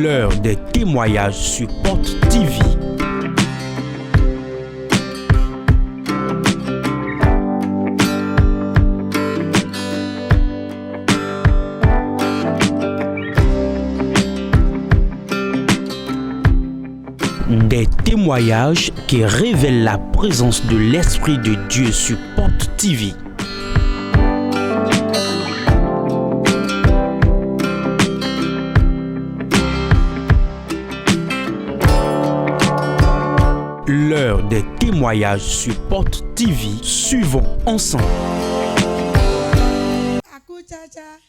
L'heure des témoignages sur Porte TV. Des témoignages qui révèlent la présence de l'Esprit de Dieu sur Porte TV. L'heure des témoignages sur Porte TV. Suivons ensemble.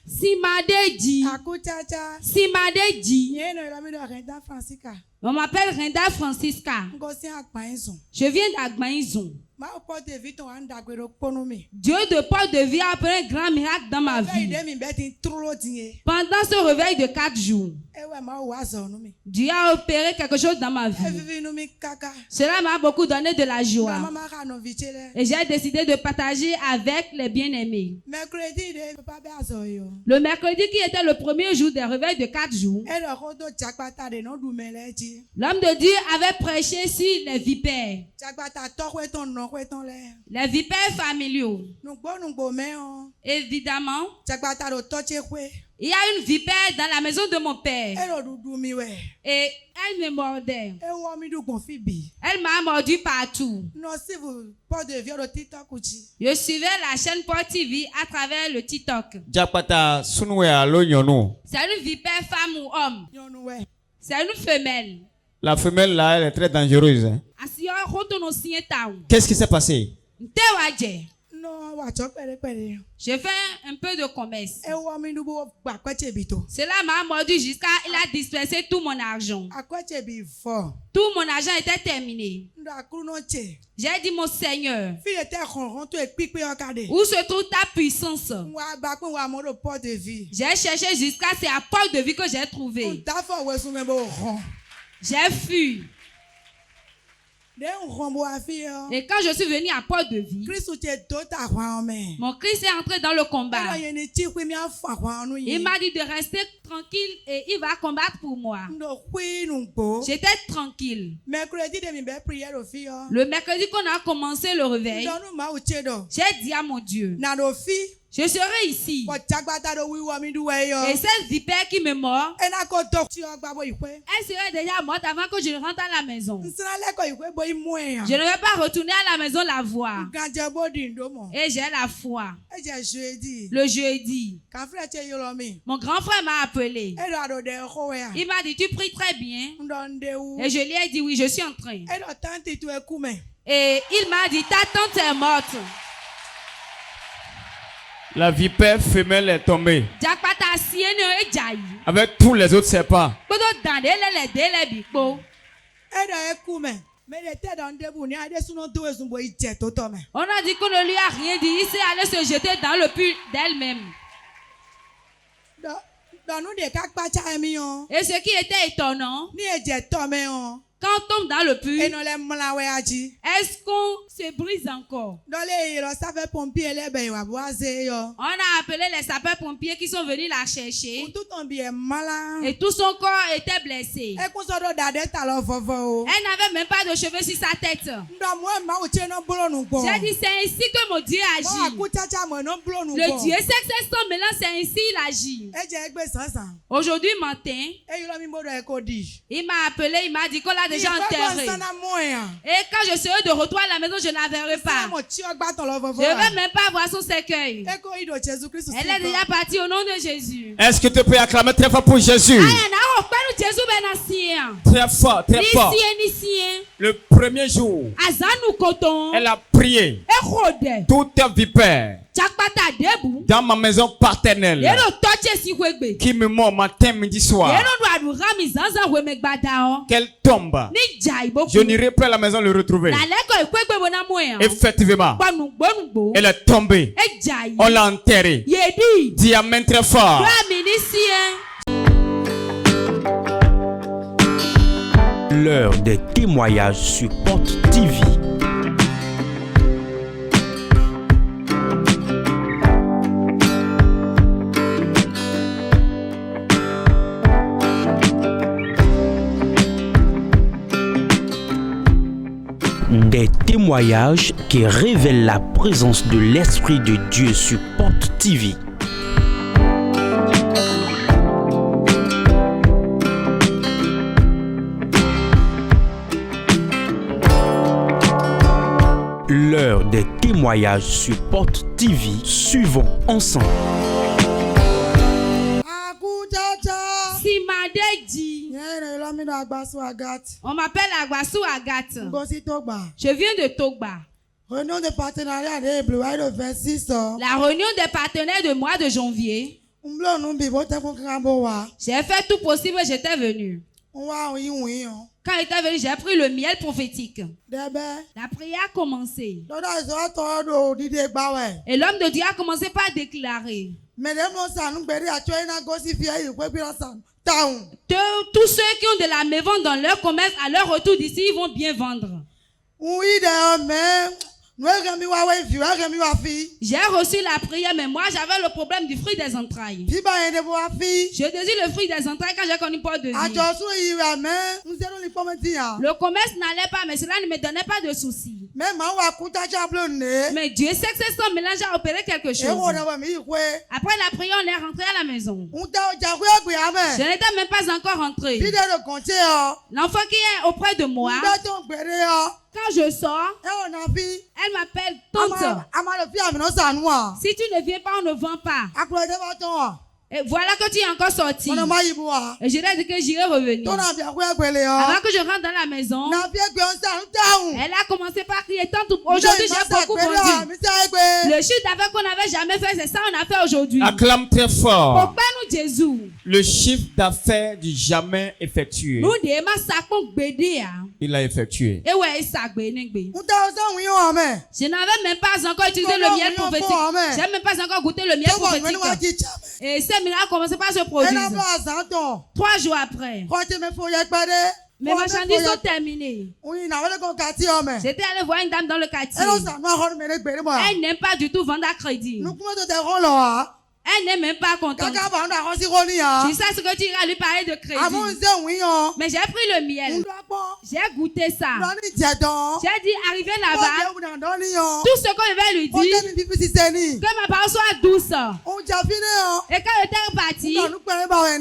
Simadeji. Simadeji. On m'appelle Renda Francisca. Je viens d'Agmaïzon. Dieu de Porte de Vie a appelé un grand miracle dans ma vie. Pendant ce réveil de 4 jours, Dieu a opéré quelque chose dans ma vie. Cela m'a beaucoup donné de la joie. Et j'ai décidé de partager avec les bien-aimés. Le mercredi qui était le premier jour des réveils de 4 jours, l'homme de Dieu avait prêché sur les vipères. Les vipères familiaux. Évidemment, il y a une vipère dans la maison de mon père. Et elle me mordait. Elle m'a mordu partout. Je suivais la chaîne Porte TV à travers le TikTok. C'est une vipère femme ou homme. C'est une femelle. La femelle là, elle est très dangereuse. Qu'est-ce qui s'est passé? Je fais un peu de commerce. Cela m'a mordu jusqu'à il a dispersé tout mon argent. Tout mon argent était terminé. J'ai dit mon Seigneur, où se trouve ta puissance? J'ai cherché jusqu'à c'est à Porte de Vie que j'ai trouvé. J'ai fui. Et quand je suis venu à Porte de Vie, mon Christ est entré dans le combat. Il m'a dit de rester tranquille et il va combattre pour moi. J'étais tranquille. Le mercredi qu'on a commencé le réveil, j'ai dit à mon Dieu, je serai ici. Et cette vipère qui me mord, elle serait déjà morte avant que je ne rentre à la maison. Je ne vais pas retourner à la maison la voir. Et j'ai la foi. Le jeudi, mon grand frère m'a appelé. Il m'a dit, tu pries très bien. Et je lui ai dit, oui, je suis en train. Et il m'a dit, ta tante est morte. La vipère femelle est tombée. Avec tous les autres serpents. On a dit qu'on ne lui a rien dit. Il s'est allé se jeter dans le puits d'elle-même. Et ce qui était étonnant, quand on tombe dans le puits, est-ce qu'on se brise encore? On a appelé les sapeurs-pompiers qui sont venus la chercher. Et tout son corps était blessé. Elle n'avait même pas de cheveux sur sa tête. J'ai dit, c'est ainsi que mon Dieu agit. Le Dieu sait que c'est son mélange, c'est ainsi il agit. Aujourd'hui matin, il m'a appelé, il m'a dit qu'on l'a déjà enterré. Et quand je serai de retour à la maison, je ne la verrai pas. Je ne vais même pas voir son cercueil. Elle est déjà partie au nom de Jésus. Est-ce que tu peux acclamer très fort pour Jésus? Très fort, très fort. Le premier jour, elle a prié. Toute vipère dans ma maison paternelle qui me mord matin, midi, soir, qu'elle tombe. Je n'irai plus à la maison le retrouver. Effectivement, elle est tombée. On l'a enterrée. Dis amen très fort. L'heure des témoignages sur Porte TV. Des témoignages qui révèlent la présence de l'Esprit de Dieu sur Porte TV. L'heure des témoignages sur Porte TV. Suivons ensemble. On m'appelle Agbasu Agathe. Je viens de Togba. Réunion de partenariat le 26. La réunion des partenaires de mois de janvier. J'ai fait tout possible, j'étais venu. Quand j'étais venu, j'ai pris le miel prophétique. La prière a commencé. Et l'homme de Dieu a commencé par déclarer. Tous ceux qui ont de la mévente dans leur commerce, à leur retour d'ici, ils vont bien vendre. J'ai reçu la prière, mais moi j'avais le problème du fruit des entrailles. Je désire le fruit des entrailles quand j'ai connu Paul de vie. Le commerce n'allait pas, mais cela ne me donnait pas de soucis. Mais Dieu sait que ce sang mélange a opéré quelque chose. Après la prière, on est rentré à la maison. Je n'étais même pas encore rentré. L'enfant qui est auprès de moi, quand je sors, elle m'appelle tante. Si tu ne viens pas, on ne vend pas. Et voilà que tu es encore sorti. Et je lui ai dit que j'irai revenir. Avant que je rentre dans la maison, elle a commencé par crier, tante, aujourd'hui j'ai beaucoup vendu. Le chiffre d'affaires qu'on n'avait jamais fait, c'est ça qu'on a fait aujourd'hui. Acclame très fort. Pourquoi nous Jésus? Le chiffre d'affaires du jamais effectué. Il l'a effectué. Je n'avais même pas encore utilisé le miel prophétique. Je n'avais même pas encore goûté le miel prophétique. Et ces miracles commençaient par se produire. 3 jours après, mes marchandises sont terminées. J'étais allé voir une dame dans le quartier. Elle n'aime pas du tout vendre à crédit. Elle n'est même pas contente. Je sais ce que tu iras lui parler de crédit. Mais j'ai pris le miel. J'ai goûté ça. J'ai dit, arrivé là-bas, tout ce que je vais lui dire, que ma parole soit douce. Et quand j'étais reparti,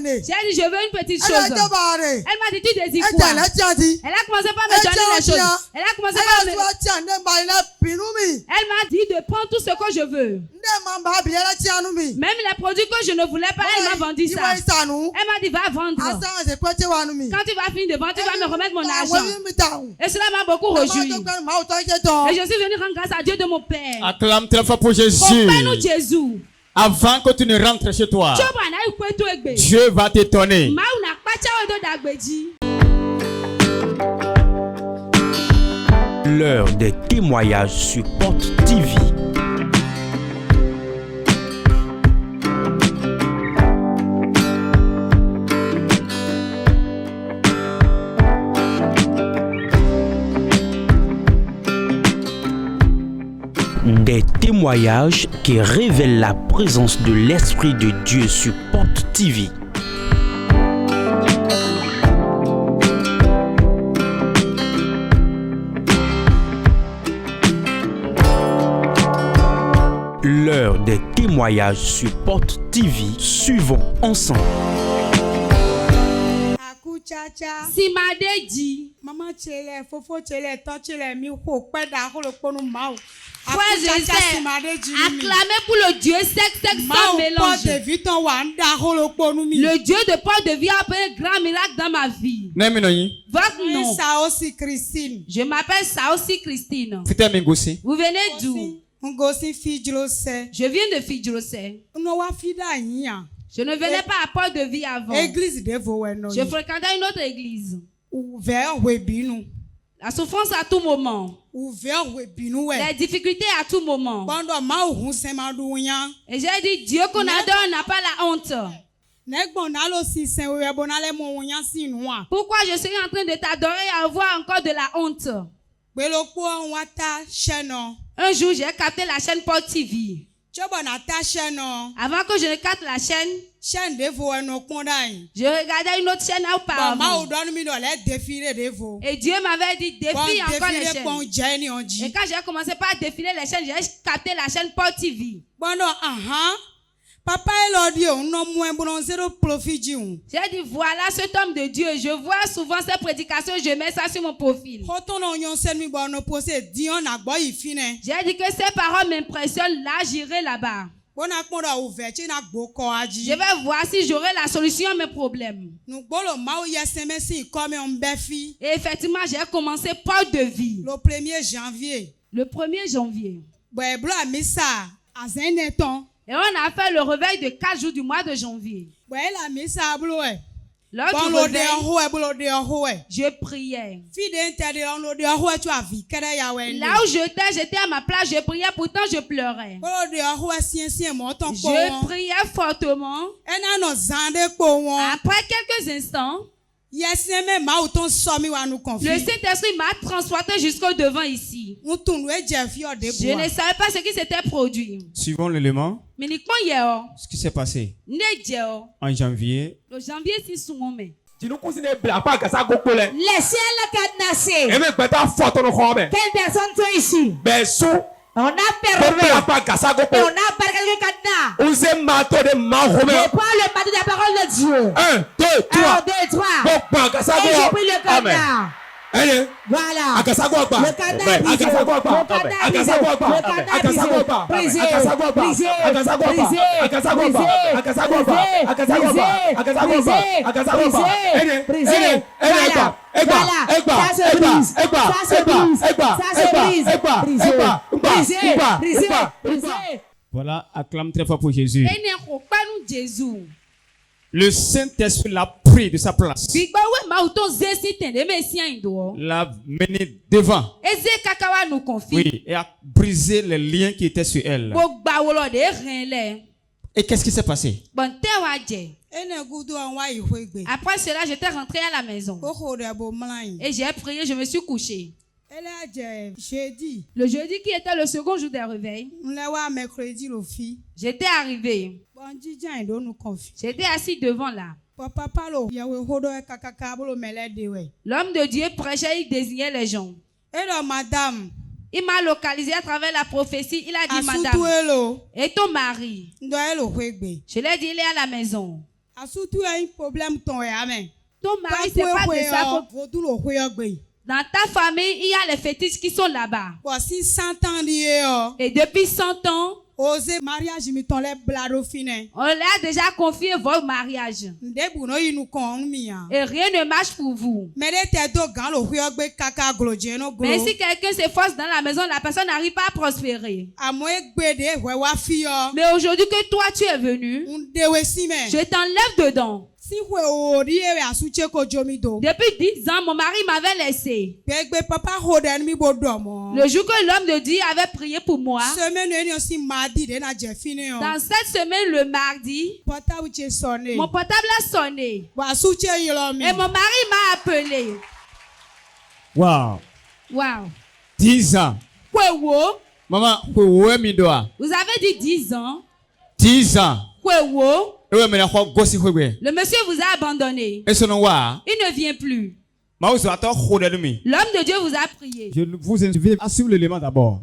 j'ai dit, je veux une petite chose. Elle m'a dit, tu désires quoi? Elle a commencé par me donner les choses. Elle a commencé par me... Elle m'a dit de prendre tout ce que je veux. Même les produits que je ne voulais pas, elle m'a vendu ça. Elle m'a dit, va vendre. Quand tu vas finir de vendre, tu vas me remettre mon argent. Et cela m'a beaucoup réjoui. Et je suis venu rendre grâce à Dieu de mon Père. Acclame très fort pour Jésus. Pourquoi Jésus? Avant que tu ne rentres chez toi, Dieu va t'étonner. L'heure des témoignages sur Porte TV. Des témoignages qui révèlent la présence de l'Esprit de Dieu sur Porte TV. L'heure des témoignages sur Porte TV. Suivons ensemble. Si ma dit, maman chele, fofo chele, tant chele, mi ho peda ho le ponu mau. Frère, je sais, acclamez pour le Dieu sec sans mélange. Le Dieu de Paul de vie a fait un grand miracle dans ma vie. Votre nom? Je m'appelle Saosi Christine. Vous venez d'où? Je viens de Fidjrosé. Je ne venais pas à Paul de vie avant. Je fréquentais une autre église. La souffrance à tout moment. Les difficultés à tout moment. Et j'ai dit, Dieu qu'on adore n'a pas la honte. Pourquoi je suis en train de t'adorer et avoir encore de la honte? Un jour, j'ai capté la chaîne Porte TV. Avant que je ne capte la chaîne, Je regardais une autre chaîne auparavant. Et Dieu m'avait dit défile encore les chaînes. Et quand j'ai commencé par défiler les chaînes, j'ai capté la chaîne Port TV. Papa j'ai dit voilà cet homme de Dieu. Je vois souvent ses prédications, je mets ça sur mon profil. J'ai dit que ces paroles m'impressionnent, là j'irai là-bas. Je vais voir si j'aurai la solution à mes problèmes. Et effectivement, j'ai commencé par de vie. Le 1er janvier. Et on a fait le réveil de 4 jours du mois de janvier. Lors du réveil, je priais. Là où j'étais à ma place, je priais, pourtant je pleurais. Je priais fortement. Après quelques instants, le Saint-Esprit m'a transporté jusqu'au devant ici. Je ne savais pas ce qui s'était produit. Suivons l'élément. Ce qui s'est passé en janvier. Le janvier, c'est son moment. Les ciels cadenassés. Quelle personne sont ici? On a perdu. Et on a perdu le cadenas. Je prends le marteau de la parole de Dieu. 1, 2, 3. Et j'ai pris le cadenas. Voilà. Le cadenas Voilà, acclame très fort pour Jésus. Le Saint-Esprit l'a pris de sa place. L'a mené devant. Oui, et a brisé les liens qui étaient sur elle. Et qu'est-ce qui s'est passé? Après cela, j'étais rentré à la maison. Et j'ai prié, je me suis couché. Le jeudi qui était le second jour des réveils, j'étais arrivé. J'étais assis devant là. L'homme de Dieu prêchait, il désignait les gens. Il m'a localisé à travers la prophétie. Il a dit, madame, et ton mari? Je l'ai dit, il est à la maison. Ton mari, c'est pas de sa faute. Dans ta famille, il y a les fétiches qui sont là-bas. Et depuis 100 ans, on l'a déjà confié votre mariage. Et rien ne marche pour vous. Mais si quelqu'un s'efforce dans la maison, la personne n'arrive pas à prospérer. Mais aujourd'hui que toi tu es venu, je t'enlève dedans. Depuis 10 ans, mon mari m'avait laissé. Le jour que l'homme de Dieu avait prié pour moi, dans cette semaine, le mardi, mon portable a sonné. Et mon mari m'a appelé. Wow. Wow. 10 ans. Maman, vous avez dit 10 ans. 10 ans. Le monsieur vous a abandonné. Il ne vient plus. L'homme de Dieu vous a prié. Je vous invite à suivre l'élément d'abord.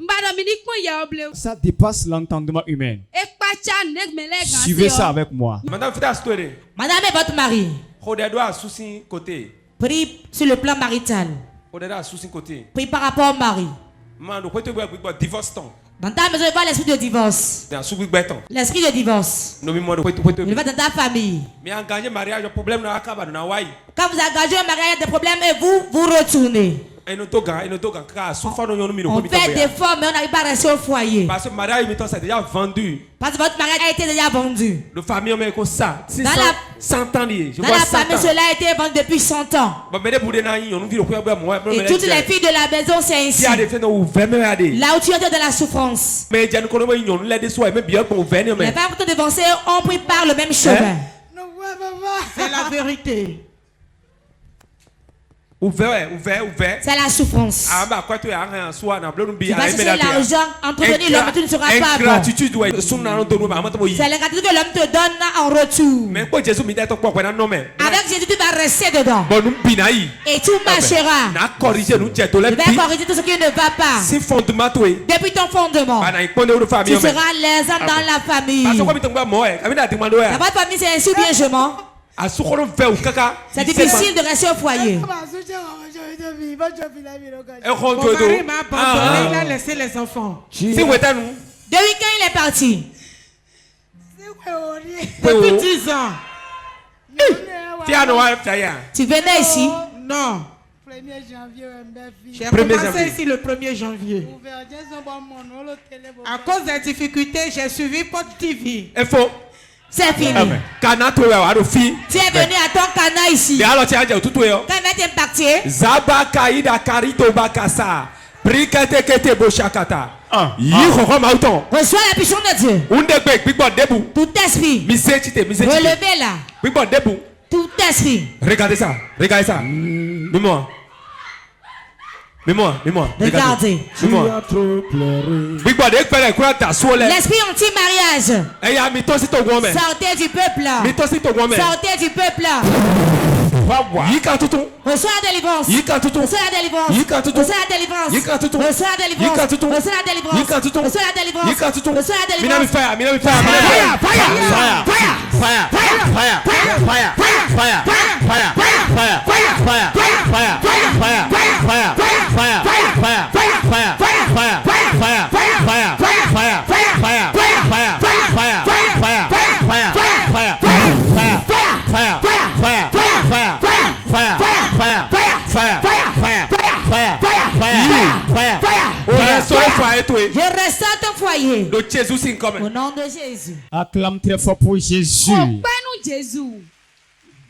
Ça dépasse l'entendement humain. Suivez ça avec moi. Madame et votre mari. Prie sur le plan marital. Prie par rapport au mari. Dans ta maison, il va l'esprit de divorce. L'esprit de divorce. Il va dans ta famille. Quand vous engagez un mariage, des problèmes et vous retournez. On fait des efforts, mais on n'arrive pas à rester au foyer. Parce que votre mariage a été déjà vendu. Dans la famille, cela a été vendu depuis 100 ans. Et toutes les filles de la maison, c'est ainsi. Là où tu es dans la souffrance. Les femmes qui ont devancé ont pris par le même chemin. C'est la vérité. Ouvert. C'est la souffrance. Tu vas passer l'argent, entretenir l'homme, tu ne seras pas bon. C'est l'ingratitude que l'homme te donne en retour. Avec Jésus, tu vas rester dedans. Et tu marcheras. Je vais corriger tout ce qui ne va pas. Depuis ton fondement, tu seras l'aise dans la famille. Dans votre famille, c'est ainsi bien je mens. C'est difficile de rester au foyer. Mon mari m'a abandonné, il a laissé les enfants. De week-end, il est parti. Depuis 10 ans. Tu venais ici? Non. J'ai commencé ici le 1er janvier. À cause des difficultés, j'ai suivi Pot TV. C'est fini. Tu es venu à ton Cana ici. Quand il va t'impacter. Reçois la puissance de Dieu. Tout esprit. Relevez là. Tout esprit. Regardez ça. Regardez. L'esprit anti-mariage. Sortez du peuple. Sortez du peuple. Reçois la délivrance. Reçois la délivrance. Reçois la délivrance. Reçois la délivrance. Reçois la délivrance. Reçois la délivrance. Reçois la délivrance. Je reste à ton foyer. Au nom de Jésus. Acclame très fort pour Jésus.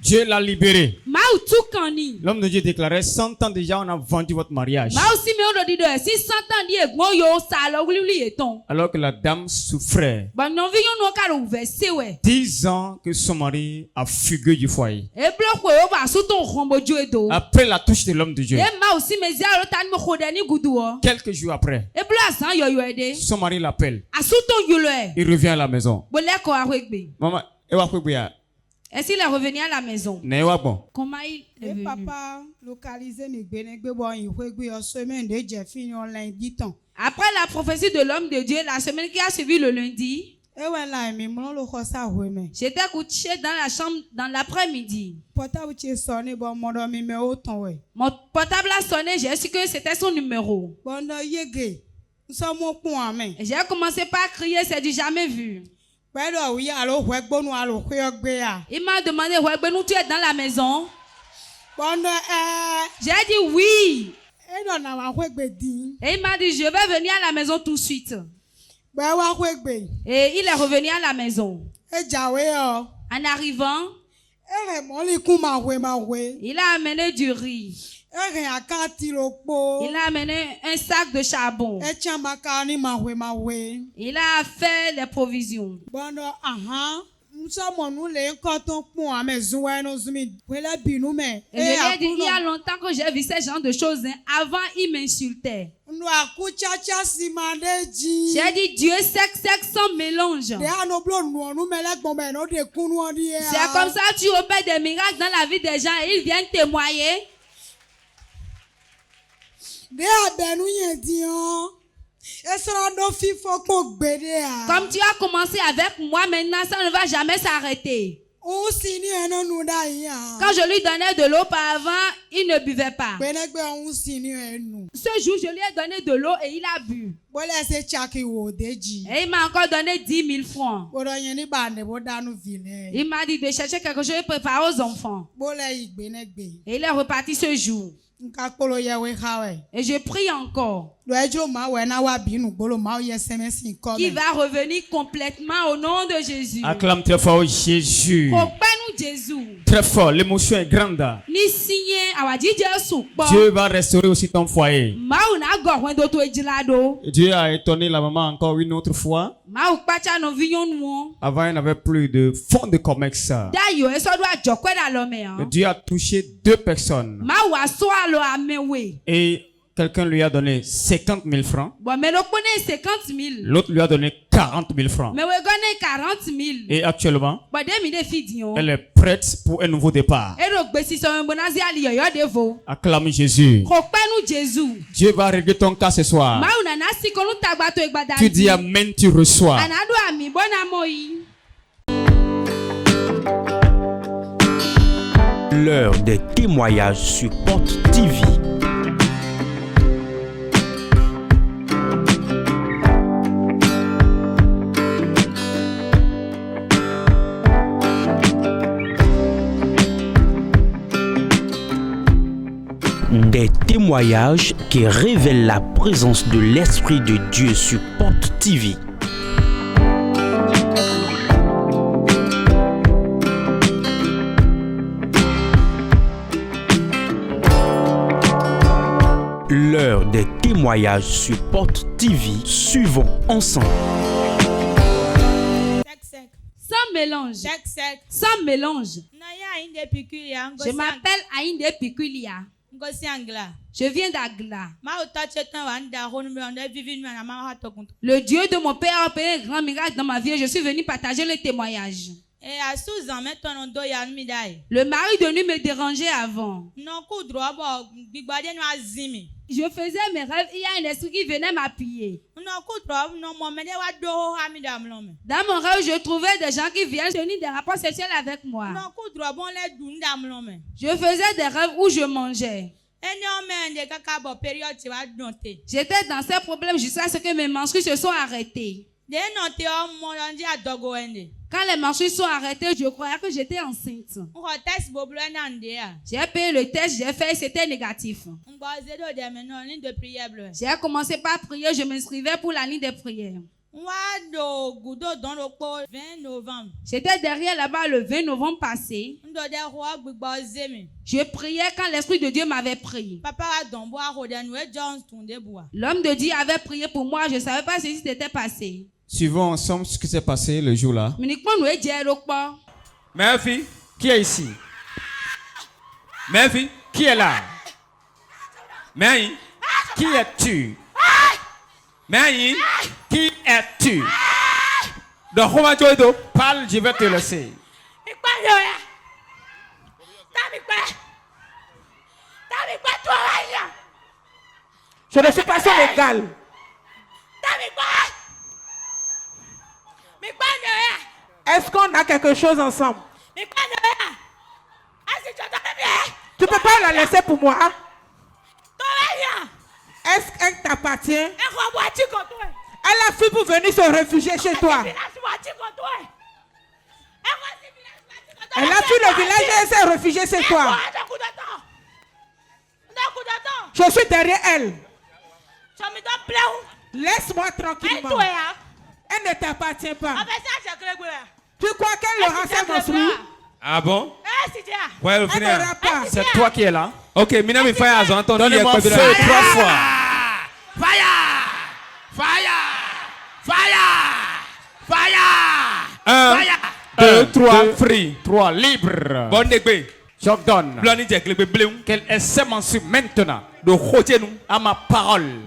Dieu l'a libéré. L'homme de Dieu déclarait 100 ans déjà on a vendu votre mariage. Alors que la dame souffrait. 10 ans que son mari a fugué du foyer. Après la touche de l'homme de Dieu. Quelques jours après. Son mari l'appelle. Il revient à la maison. Maman, est-ce qu'il est revenu à la maison? Comment il est venu? Papa localisé après la prophétie de l'homme de Dieu, la semaine qui a suivi le lundi, j'étais couché dans la chambre dans l'après-midi. Mon portable a sonné, j'ai su que c'était son numéro. J'ai commencé par crier, c'est du jamais vu. Il m'a demandé, tu es dans la maison? J'ai dit oui. Et il m'a dit, je vais venir à la maison tout de suite. Et il est revenu à la maison. En arrivant, il a amené du riz. Il a amené un sac de charbon. Il a fait les provisions. Et je lui ai dit, il y a longtemps que j'ai vu ce genre de choses. Avant, il m'insultait. J'ai dit, Dieu sec sans mélange. C'est comme ça que tu opères des miracles dans la vie des gens et ils viennent témoigner. Comme tu as commencé avec moi, maintenant ça ne va jamais s'arrêter. Quand je lui donnais de l'eau par avant, il ne buvait pas. Ce jour, je lui ai donné de l'eau et il a bu. Et il m'a encore donné 10 000 francs. Il m'a dit de chercher quelque chose et préparer aux enfants. Et il est reparti ce jour. Et je prie encore qu'il va revenir complètement au nom de Jésus. Acclame très fort Jésus. Jésus. très fort, l'émotion est grande. Dieu va restaurer aussi ton foyer. Dieu a étonné la maman encore une autre fois. Avant, elle n'avait plus de fonds de commerce. Dieu a touché 2 personnes. Et quelqu'un lui a donné 50 000 francs. L'autre lui a donné 40 000 francs. Et actuellement, elle est prête pour un nouveau départ. Acclame Jésus. Dieu va régler ton cas ce soir. Tu dis amen, tu reçois. L'heure des témoignages sur Porte TV. Des témoignages qui révèlent la présence de l'Esprit de Dieu sur Porte TV. L'heure des témoignages sur Porte TV. Suivons ensemble. Sans mélange. Sans mélange. Je m'appelle Aïnde Pikulia. Je viens d'Agla. Le Dieu de mon père a opéré un grand miracle dans ma vie et je suis venu partager le témoignage. Le mari de nuit me dérangeait avant. Je faisais mes rêves, il y a un esprit qui venait m'appuyer. Dans mon rêve, je trouvais des gens qui viennent tenir des rapports sexuels avec moi. Je faisais des rêves où je mangeais. J'étais dans ces problèmes jusqu'à ce que mes menstrues se sont arrêtées. Quand les menstrues sont arrêtées, je croyais que j'étais enceinte. J'ai payé le test, j'ai fait, c'était négatif. J'ai commencé par prier, je m'inscrivais pour la ligne de prière. J'étais derrière là-bas le 20 novembre passé. Je priais quand l'Esprit de Dieu m'avait pris. L'homme de Dieu avait prié pour moi, je ne savais pas ce qui s'était passé. Suivons ensemble ce qui s'est passé le jour-là. Murphy, qui est ici? Murphy, qui est là? Mary, qui es-tu? Mary, qui es-tu? Parle, je vais te laisser. Je ne suis pas son légal. Est-ce qu'on a quelque chose ensemble? Tu peux pas la laisser pour moi? Est-ce qu'elle t'appartient? Elle a fui pour venir se réfugier chez toi. Elle a fui le village et elle s'est réfugiée chez toi. Je suis derrière elle. Laisse-moi tranquillement. Elle ne t'appartient pas. Tu crois qu'elle aura ses menstrues? Ah bon? Elle n'aura pas. C'est toi qui es là. Ok, Minami Fire, j'ai entendu. Donnez-moi feu 3 fois. Fire! Fire! Fire! Fire! 1, 2, 3, free. 3, libre. Bon dégbe. J'ordonne qu'elle ait ses menstrues maintenant. À ma parole.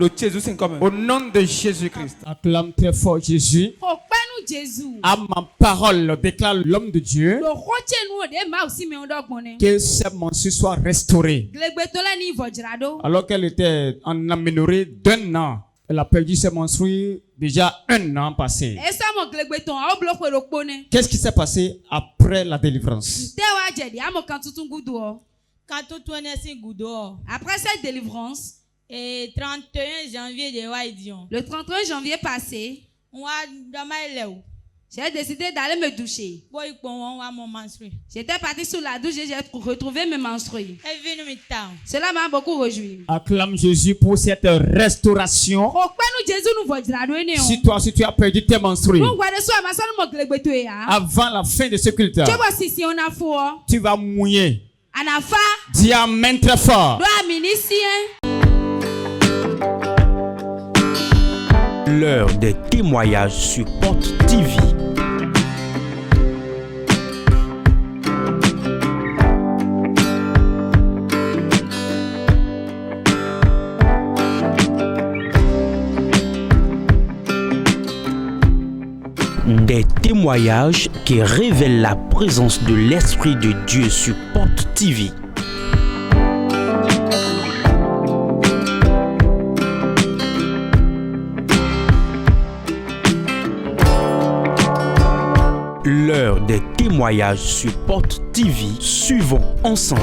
Au nom de Jésus-Christ. Acclame très fort Jésus. À ma parole, déclare l'homme de Dieu. Que ses menstrues soient restaurées. Alors qu'elle était en aménorrhée d'1 an. Elle a perdu ses menstrues déjà 1 an passé. Qu'est-ce qui s'est passé après la délivrance? Après cette délivrance, et 31 janvier de le 31 janvier passé, J'ai décidé d'aller me doucher. J'étais partie sous la douche et j'ai retrouvé mes menstrues. Cela m'a beaucoup réjoui. Acclame Jésus pour cette restauration. Si toi aussi tu as perdu tes menstrues, avant la fin de ce culte, tu vas mouiller. Dis amen très fort. L'heure des témoignages sur Porte TV. Des témoignages qui révèlent la présence de l'Esprit de Dieu sur Porte TV. L'heure des témoignages sur Porte TV. Suivons ensemble.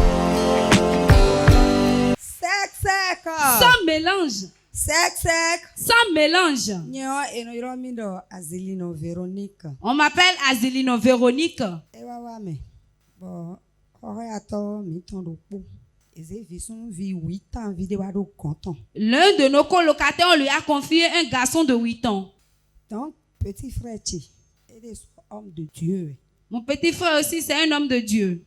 Sans mélange. Sans mélange. On m'appelle Azilino Véronique. L'un de nos colocataires, on lui a confié un garçon de 8 ans. Donc, petit frère, homme de Dieu. Mon petit frère aussi, c'est un homme de Dieu.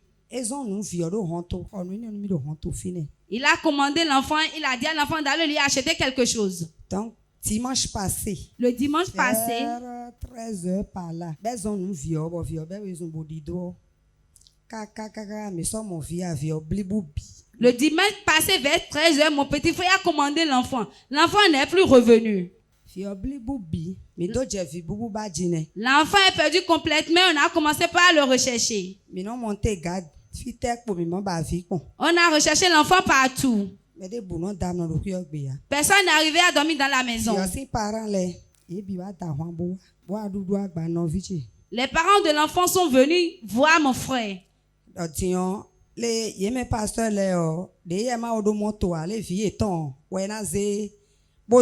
Il a commandé l'enfant, il a dit à l'enfant d'aller lui acheter quelque chose. Donc, dimanche passé. Le dimanche passé. 13h par là. Le dimanche passé vers 13h, mon petit frère a commandé l'enfant. L'enfant n'est plus revenu. L'enfant est perdu complètement. On a commencé par le rechercher. On a recherché l'enfant partout. Personne n'est arrivé à dormir dans la maison. Les parents de l'enfant sont venus voir mon frère. Ils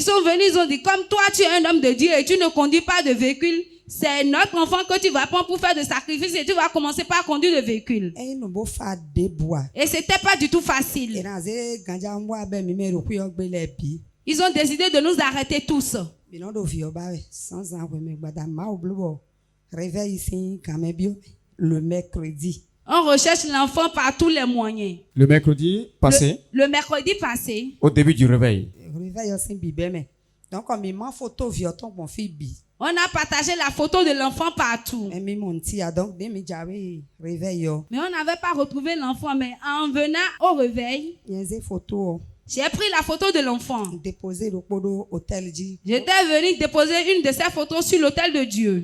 sont venus, ils ont dit, comme toi tu es un homme de Dieu et tu ne conduis pas de véhicule, c'est notre enfant que tu vas prendre pour faire des sacrifices et tu vas commencer par conduire le véhicule. Et c'était pas du tout facile. Ils ont décidé de nous arrêter tous. Le mercredi. On recherche l'enfant par tous les moyens. Le mercredi passé. Le mercredi passé. Au début du réveil. Donc, on a partagé la photo de l'enfant partout. Mais on n'avait pas retrouvé l'enfant. Mais en venant au réveil, j'ai pris la photo de l'enfant. J'étais venu déposer une de ces photos sur l'autel de Dieu.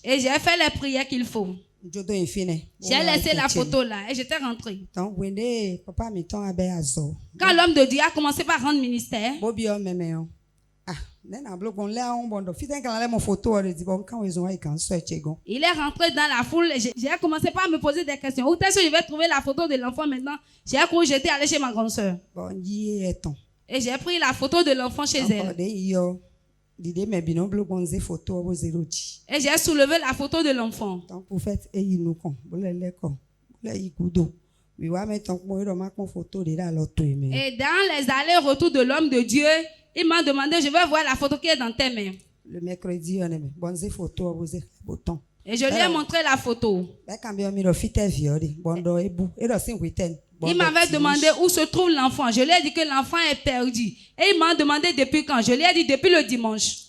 Et j'ai fait les prières qu'il faut. J'ai laissé la photo là et j'étais rentré. Quand l'homme de Dieu a commencé par rendre ministère, il est rentré dans la foule et j'ai commencé par me poser des questions. Où est-ce que je vais trouver la photo de l'enfant maintenant? J'ai cru que j'étais allé chez ma grande soeur. Et j'ai pris la photo de l'enfant chez elle. Et j'ai soulevé la photo de l'enfant. Et dans les allers-retours de l'homme de Dieu, il m'a demandé, je veux voir la photo qui est dans tes mains. Le mercredi, et je lui ai montré la photo. Il m'avait demandé où se trouve l'enfant. Je lui ai dit que l'enfant est perdu. Et il m'a demandé depuis quand. Je lui ai dit depuis le dimanche.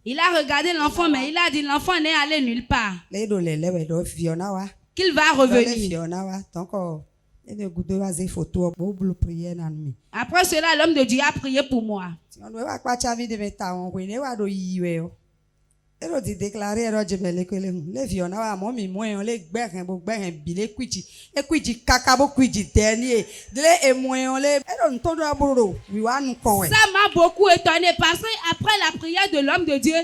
Il a regardé l'enfant, mais il a dit l'enfant n'est allé nulle part. Qu'il va revenir. Après cela, l'homme de Dieu a prié pour moi. ero di déclarer ero jemele kwele le vi ona wa mo mi mo en le gbẹ̀rẹ̀ bo gbẹ̀rẹ̀ bi le kwiji e kwiji kaka bo kwiji teni e le e mo en le ero nton do aburo wi wa nu kon we. Ça m'a beaucoup étonné parce que après la prière de l'homme de Dieu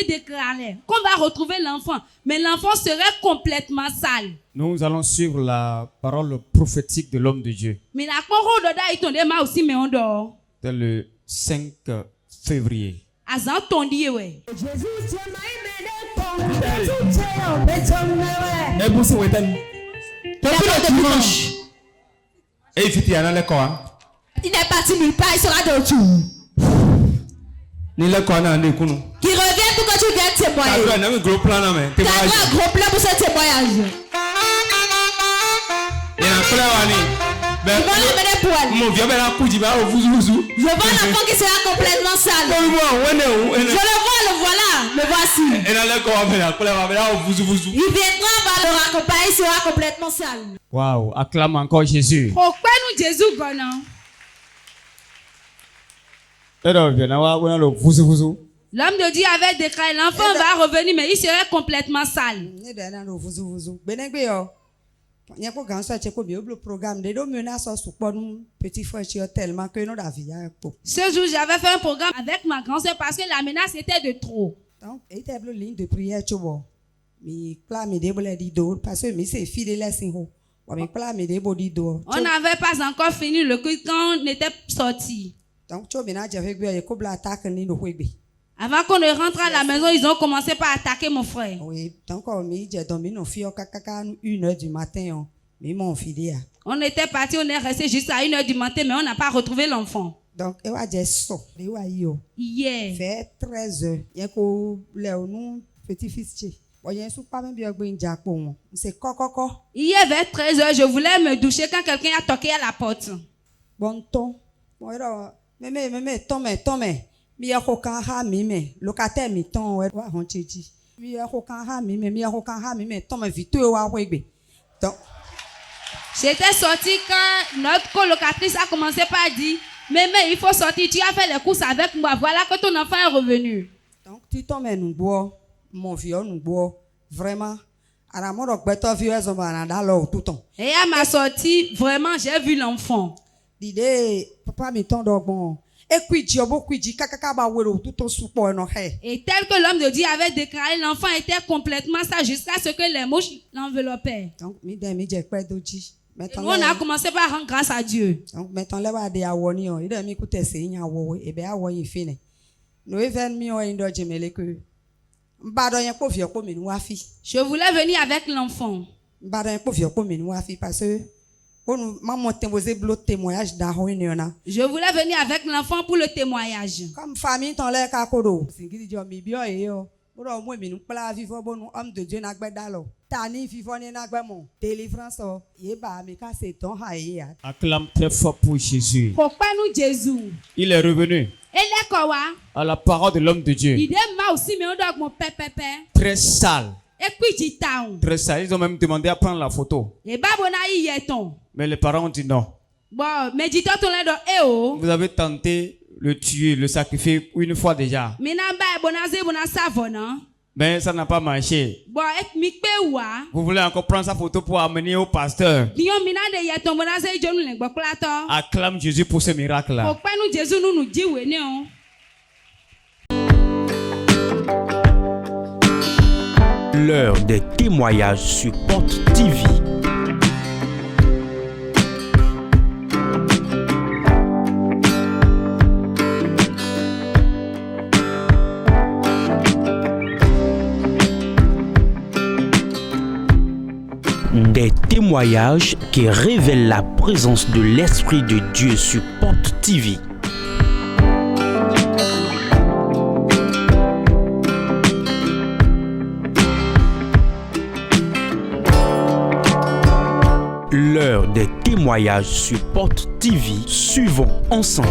déclarait qu'on va retrouver l'enfant, mais l'enfant serait complètement sale. Nous allons suivre la parole prophétique de l'homme de Dieu. Mais la parole de Dieu est ma aussi mais on dort. C'est le 5 février. Azan tondi we. Il est parti nulle part, il sera de retour. Qui revient pour que tu viennes témoigner. Tu as un gros plan pour ce témoignage. Ils vont l'emmener pour elle. Je vois l'enfant qui sera complètement sale. Je le vois, le voilà, le voici. Il viendra, va le raccompagner, il sera complètement sale. Waouh, acclame encore Jésus. Pourquoi nous Jésus venons? L'homme de Dieu avait déclaré l'enfant va revenir, mais il serait complètement sale. Ce jour, j'avais fait un programme avec ma grand-sœur parce que la menace était de trop. Donc, il était une ligne de prière. On n'avait pas encore fini le culte quand on était sorti. Avant qu'on ne rentre à la maison, ils ont commencé par attaquer mon frère. Oui, donc on est dormi 1h du matin. On était parti, on est resté jusqu'à 1h du matin, mais on n'a pas retrouvé l'enfant. Donc, hier, vers 13h, il y a un petit-fils. Hier vers 13h, je voulais me doucher quand quelqu'un a toqué à la porte. Bon ton. Mais, Tomé. Mi akokan ha mi me locataire mi ton we wa hon cheji mi akokan ha mi me ton me vite wa wegbe donc j'étais sorti quand notre colocatrice a commencé par dire mais il faut sortir, tu as fait les courses avec moi, voilà que ton enfant est revenu. Donc tu tombes nous bois mon vieux nous bois vraiment à la mort beto vieux zo banada là tout temps. Et à ma sortie vraiment j'ai vu l'enfant. L'idée papa mi ton do bon. Et tel que l'homme de Dieu avait déclaré, l'enfant était complètement sale jusqu'à ce que les mouches l'enveloppaient. Donc, on a commencé par rendre grâce à Dieu. Donc, maintenant, je voulais venir avec l'enfant. Parce que je voulais venir avec l'enfant pour le témoignage. Comme famille, ton lait kakoro. Homme de Dieu Tani délivrance. Acclame très fort pour Jésus. Pourquoi nous Jésus? Il est revenu à la parole de l'homme de Dieu. Il est mal aussi, mais on doit mon pépé. Très sale. Très sale. Ils ont même demandé à prendre la photo. Mais les parents ont dit non. Vous avez tenté le tuer, le sacrifier une fois déjà. Mais ça n'a pas marché. Vous voulez encore prendre sa photo pour amener au pasteur. Acclame Jésus pour ce miracle-là. L'heure des témoignages sur Porte TV. Des témoignages qui révèlent la présence de l'Esprit de Dieu sur Porte TV. L'heure des témoignages sur Porte TV. Suivons ensemble.